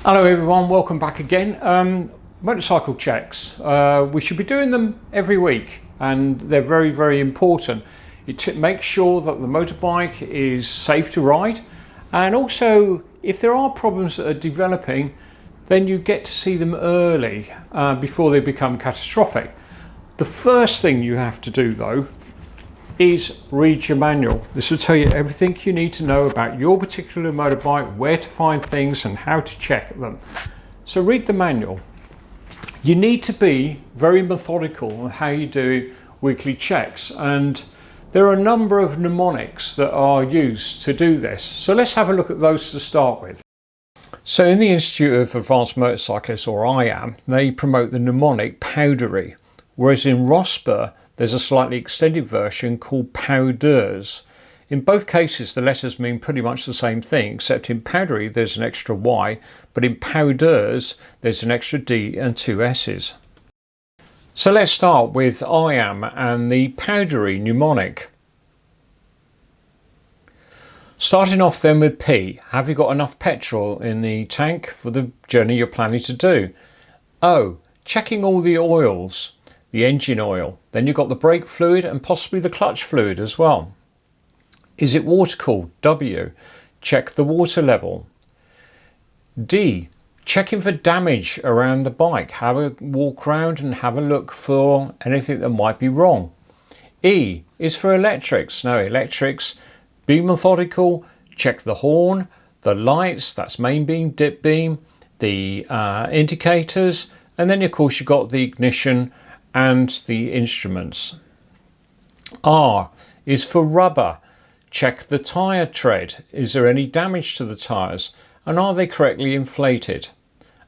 Hello everyone, welcome back again. Motorcycle checks. We should be doing them every week and they're very important. It makes sure that the motorbike is safe to ride, and also if there are problems that are developing, then you get to see them early before they become catastrophic. The first thing you have to do though is read your manual. This will tell you everything you need to know about your particular motorbike, where to find things and how to check them. So read the manual. You need to be very methodical on how you do weekly checks, and there are a number of mnemonics that are used to do this. So let's have a look at those to start with. So in the Institute of Advanced Motorcyclists, or IAM, they promote the mnemonic POWDERY, whereas in RoSPA there's a slightly extended version called POWDERSS. In both cases the letters mean pretty much the same thing, except in POWDERY there's an extra Y, but in POWDERSS there's an extra D and two S's. So let's start with IAM and the POWDERY mnemonic. Starting off then with P, have you got enough petrol in the tank for the journey you're planning to do? O, checking all the oils, the engine oil. Then you've got the brake fluid and possibly the clutch fluid as well. Is it water cooled? W, check the water level. D, checking for damage around the bike. Have a walk around and have a look for anything that might be wrong. E is for electrics. Now electrics, be methodical, check the horn, the lights, that's main beam, dip beam, the indicators, and then of course you've got the ignition and the instruments. R is for rubber. Check the tyre tread. Is there any damage to the tyres and are they correctly inflated?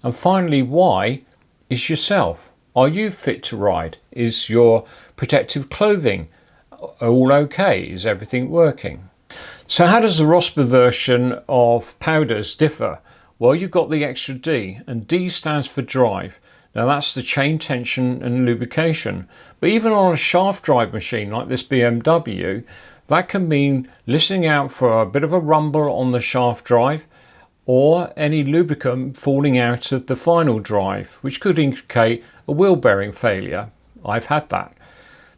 And finally Y is yourself. Are you fit to ride? Is your protective clothing all okay? Is everything working? So how does the RoSPA version of POWDERSS differ? Well, you've got the extra D, and D stands for drive. Now that's the chain tension and lubrication, but even on a shaft drive machine like this BMW, that can mean listening out for a bit of a rumble on the shaft drive or any lubricant falling out of the final drive, which could indicate a wheel bearing failure. I've had that.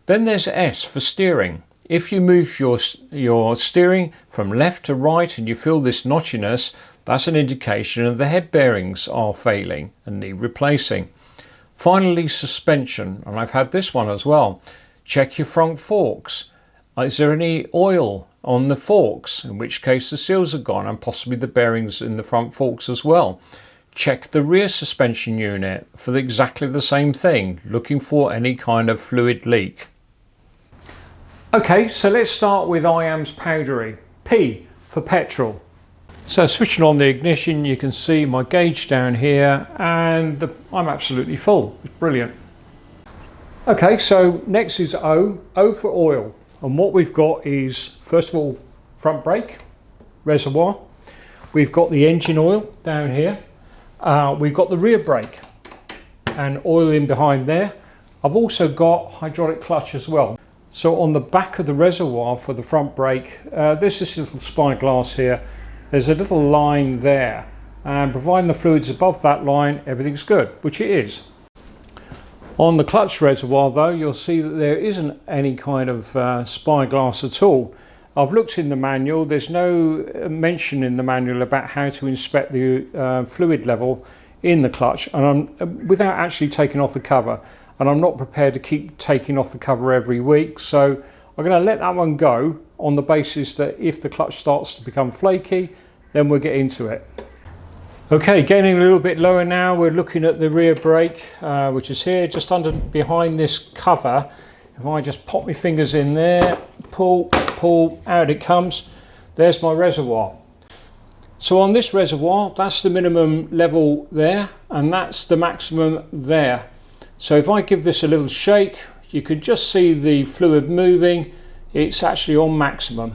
Then there's S for steering. If you move your steering from left to right and you feel this notchiness, that's an indication of the head bearings are failing and need replacing. Finally, suspension, and I've had this one as well. Check your front forks. Is there any oil on the forks? In which case the seals are gone, and possibly the bearings in the front forks as well. Check the rear suspension unit for exactly the same thing, looking for any kind of fluid leak. Okay, so let's start with IAM's POWDERY. P for petrol. So switching on the ignition, you can see my gauge down here and I'm absolutely full. It's brilliant. Okay, so next is O for oil. And what we've got is, first of all, front brake, reservoir. We've got the engine oil down here. We've got the rear brake and oil in behind there. I've also got hydraulic clutch as well. So on the back of the reservoir for the front brake, there's this little spyglass here. There's a little line there, and providing the fluid's above that line, everything's good, which it is. On the clutch reservoir though, you'll see that there isn't any kind of spyglass at all. I've looked in the manual, there's no mention in the manual about how to inspect the fluid level in the clutch, and without actually taking off the cover. And I'm not prepared to keep taking off the cover every week, so I'm going to let that one go on the basis that if the clutch starts to become flaky, then we'll get into it. Okay, getting a little bit lower now, we're looking at the rear brake, which is here, just behind this cover. If I just pop my fingers in there, pull, out it comes. There's my reservoir. So on this reservoir, that's the minimum level there, and that's the maximum there. So if I give this a little shake, you can just see the fluid moving. It's actually on maximum.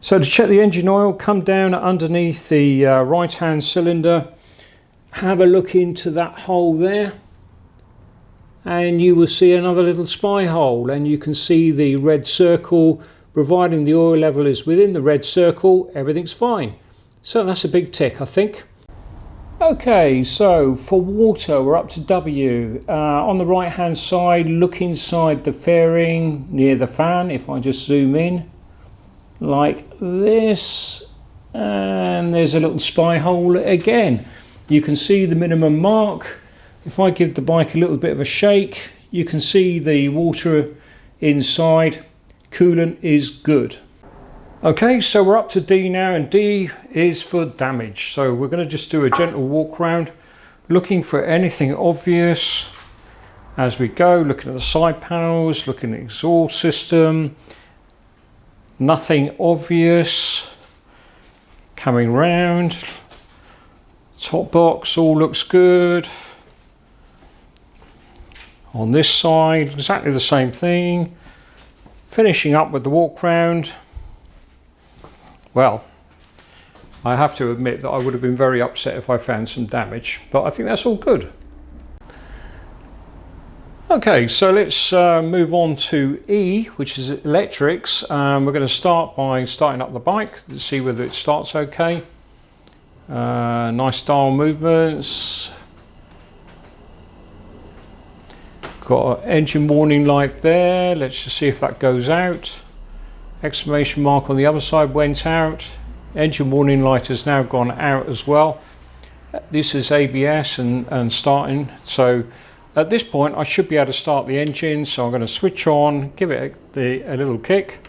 So to check the engine oil, come down underneath the right hand cylinder, have a look into that hole there, and you will see another little spy hole, and you can see the red circle. Providing the oil level is within the red circle, everything's fine. So that's a big tick, I think. Okay, so for water we're up to W. On the right hand side, look inside the fairing near the fan. If I just zoom in like this, and there's a little spy hole again. You can see the minimum mark. If I give the bike a little bit of a shake, you can see the water inside. Coolant is good. Okay, so we're up to D now, and D is for damage. So we're going to just do a gentle walk round, looking for anything obvious as we go, looking at the side panels, looking at the exhaust system. Nothing obvious. Coming round. Top box all looks good. On this side, exactly the same thing. Finishing up with the walk round. Well, I have to admit that I would have been very upset if I found some damage, but I think that's all good. Okay, so let's move on to E, which is electrics. We're going to start by starting up the bike to see whether it starts okay. Nice dial movements. Got an engine warning light there. Let's just see if that goes out. Exclamation mark on the other side went out. Engine warning light has now gone out as well. This is ABS and starting. So at this point I should be able to start the engine. So I'm going to switch on, give it a little kick.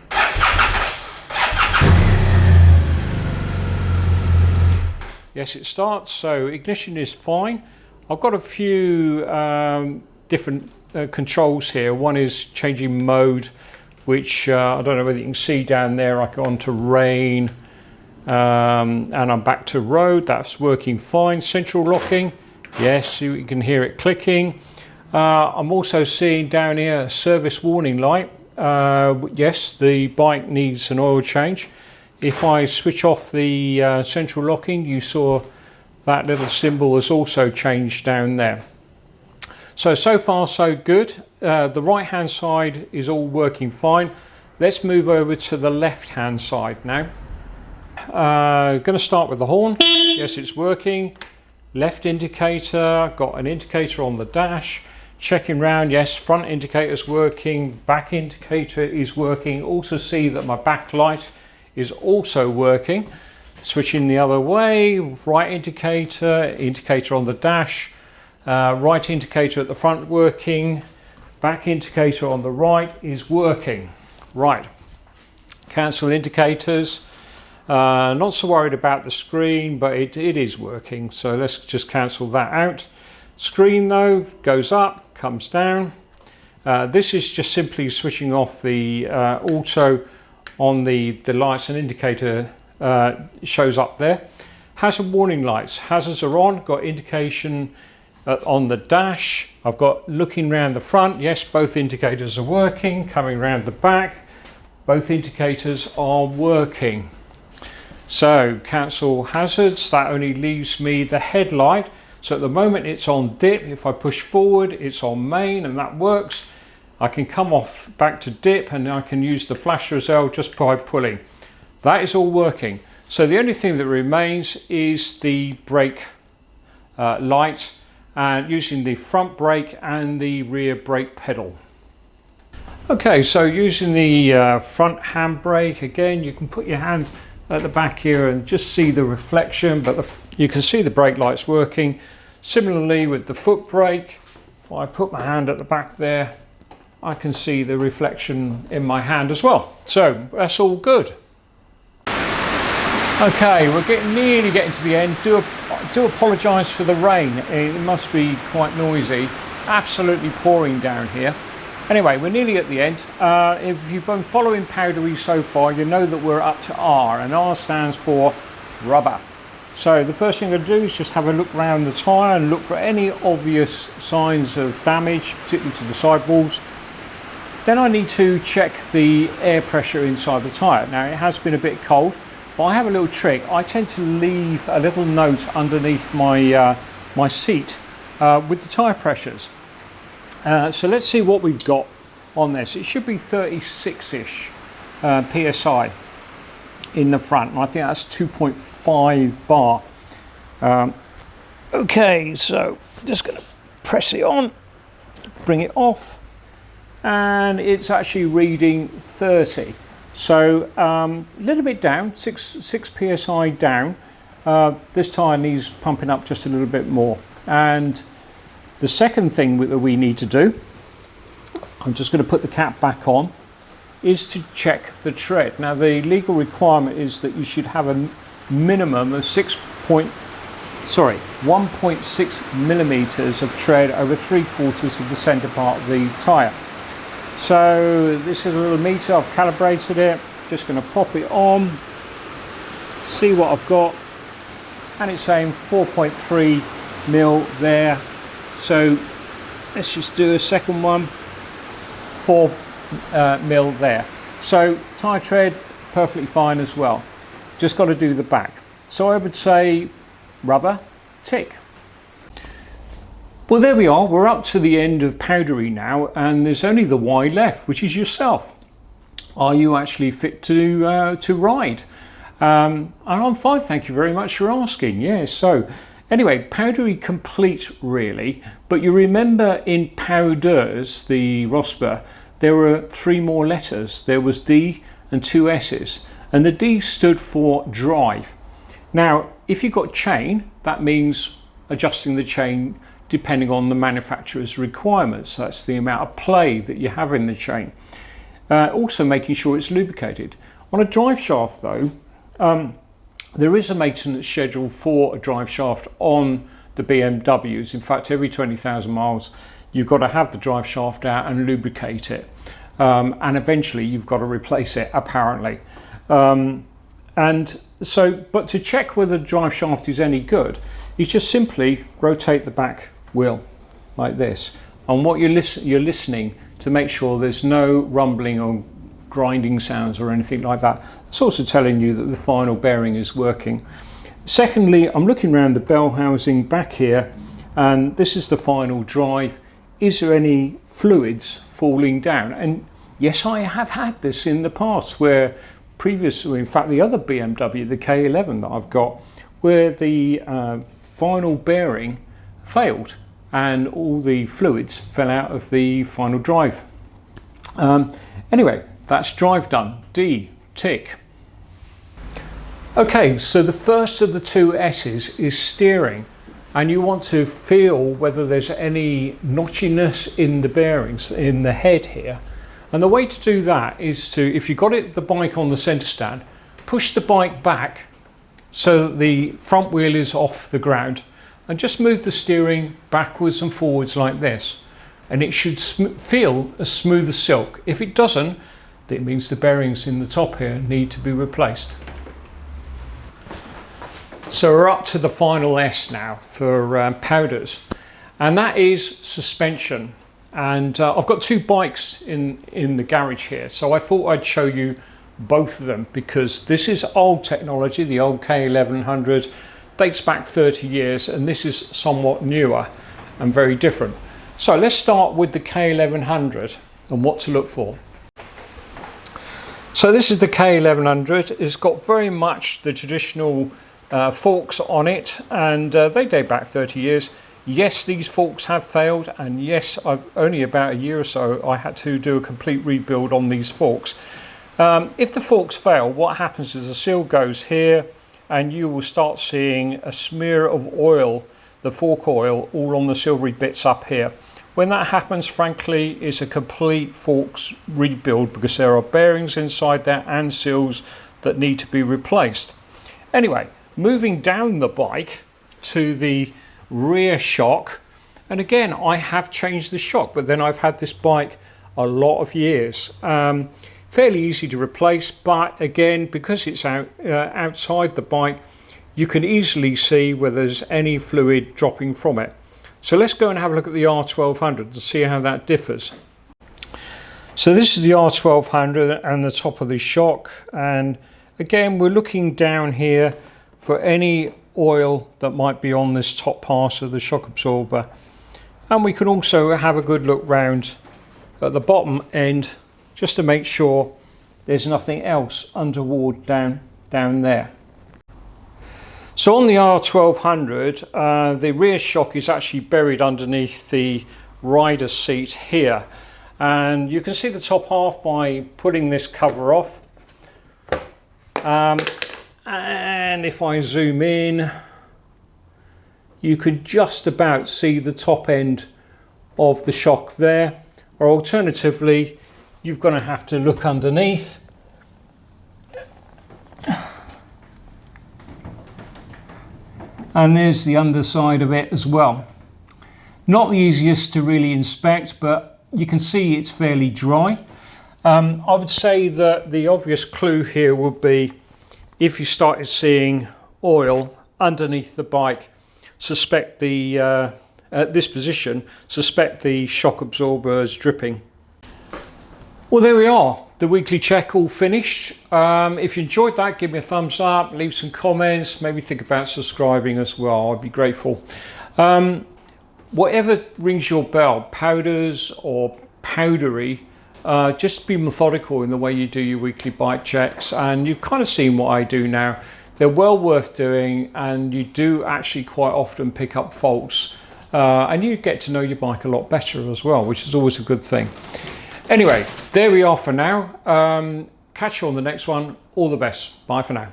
Yes, it starts. So ignition is fine. I've got a few different controls here. One is changing mode, which I don't know whether you can see down there. I go on to rain and I'm back to road. That's working fine. Central locking, yes, you can hear it clicking. I'm also seeing down here a service warning light. Yes, the bike needs an oil change. If I switch off the central locking, you saw that little symbol has also changed down there. So far so good. The right hand side is all working fine. Let's move over to the left hand side now. Going to start with the horn. Yes, it's working. Left indicator, got an indicator on the dash. Checking round, yes, front indicator's working, back indicator is working. Also see that my back light is also working. Switching the other way, right indicator, indicator on the dash. Right indicator at the front working, back indicator on the right is working. Right, cancel indicators. Not so worried about the screen, but it is working. So let's just cancel that out. Screen though goes up, comes down. This is just simply switching off the auto on the lights and indicator shows up there. Hazard warning lights, hazards are on, got indication on the dash. I've got looking round the front, yes, both indicators are working. Coming round the back, both indicators are working. So cancel hazards, that only leaves me the headlight. So at the moment it's on dip. If I push forward, it's on main, and that works. I can come off back to dip and I can use the flasher as well just by pulling. That is all working. So the only thing that remains is the brake light, and using the front brake and the rear brake pedal. Okay, so using the front handbrake, again, you can put your hands at the back here and just see the reflection, but you can see the brake lights working. Similarly with the foot brake, if I put my hand at the back there, I can see the reflection in my hand as well. So that's all good. Okay, we're nearly getting to the end. Do apologise for the rain. It must be quite noisy. Absolutely pouring down here. Anyway, we're nearly at the end. If you've been following Powdery so far, you know that we're up to R, and R stands for rubber. So the first thing I'm going to do is just have a look around the tyre and look for any obvious signs of damage, particularly to the sidewalls. Then I need to check the air pressure inside the tyre. Now it has been a bit cold, but I have a little trick. I tend to leave a little note underneath my my seat with the tyre pressures. So let's see what we've got on this. It should be 36-ish PSI in the front, and I think that's 2.5 bar. Okay, so just going to press it on, bring it off, and it's actually reading 30. So a little bit down, 6 psi down. This tyre needs pumping up just a little bit more. And the second thing that we need to do, I'm just going to put the cap back on, is to check the tread. Now the legal requirement is that you should have a minimum of 1.6 millimeters of tread over 3/4 of the center part of the tyre. So this is a little meter, I've calibrated it, just going to pop it on, see what I've got, and it's saying 4.3 mil there. So let's just do a second one, 4 mil there. So tyre tread perfectly fine as well, just got to do the back. So I would say rubber, tick. Well, there we are, we're up to the end of Powdery now, and there's only the why left, which is yourself. Are you actually fit to ride? And I'm fine, thank you very much for asking. Yeah, so anyway, Powdery complete really, but you remember in POWDERSS, the RoSPA, there were 3 more letters. There was D and 2 S's, and the D stood for drive. Now, if you've got chain, that means adjusting the chain depending on the manufacturer's requirements. That's the amount of play that you have in the chain. Also making sure it's lubricated. On a drive shaft though, there is a maintenance schedule for a drive shaft on the BMWs. In fact, every 20,000 miles, you've got to have the drive shaft out and lubricate it. And eventually you've got to replace it, apparently. And so, but to check whether the drive shaft is any good, you just simply rotate the back wheel like this. And what you're listening to make sure there's no rumbling or grinding sounds or anything like that. It's also telling you that the final bearing is working. Secondly, I'm looking around the bell housing back here, and this is the final drive. Is there any fluids falling down? And yes, I have had this in the past where previously, in fact, the other BMW, the K11 that I've got, where the final bearing failed and all the fluids fell out of the final drive. Anyway, that's drive done. D, tick. Okay, so the first of the 2 S's is steering, and you want to feel whether there's any notchiness in the bearings, in the head here. And the way to do that is to, if you've got the bike on the center stand, push the bike back so that the front wheel is off the ground, and just move the steering backwards and forwards like this, and it should feel as smooth as silk. If it doesn't, it means the bearings in the top here need to be replaced. So we're up to the final S now for POWDERSS, and that is suspension. And I've got 2 bikes in the garage here, so I thought I'd show you both of them, because this is old technology. The old K1100 dates back 30 years, and this is somewhat newer and very different. So let's start with the K1100 and what to look for. So this is the K1100. It's got very much the traditional forks on it, and they date back 30 years. Yes, these forks have failed, and yes, I've only about a year or so I had to do a complete rebuild on these forks. If the forks fail, what happens is the seal goes here, and you will start seeing a smear of oil, the fork oil, all on the silvery bits up here. When that happens, frankly, it's a complete forks rebuild, because there are bearings inside there and seals that need to be replaced. Anyway, moving down the bike to the rear shock, and again, I have changed the shock, but then I've had this bike a lot of years. Fairly easy to replace, but again, because it's outside the bike, you can easily see where there's any fluid dropping from it. So let's go and have a look at the R1200 to see how that differs. So this is the R1200 and the top of the shock, and again, we're looking down here for any oil that might be on this top part of the shock absorber, and we can also have a good look round at the bottom end just to make sure there's nothing else untoward down there. So on the R1200, the rear shock is actually buried underneath the rider's seat here, and you can see the top half by putting this cover off. And if I zoom in, you could just about see the top end of the shock there, or alternatively you're going to have to look underneath. And there's the underside of it as well. Not the easiest to really inspect, but you can see it's fairly dry. I would say that the obvious clue here would be if you started seeing oil underneath the bike, suspect the at this position, suspect the shock absorber is dripping. Well, there we are, the weekly check all finished. If you enjoyed that, give me a thumbs up, leave some comments, maybe think about subscribing as well. I'd be grateful. Whatever rings your bell, powders or powdery, just be methodical in the way you do your weekly bike checks, and you've kind of seen what I do now. They're well worth doing, and you do actually quite often pick up faults, and you get to know your bike a lot better as well, which is always a good thing. Anyway, there we are for now. Catch you on the next one. All the best. Bye for now.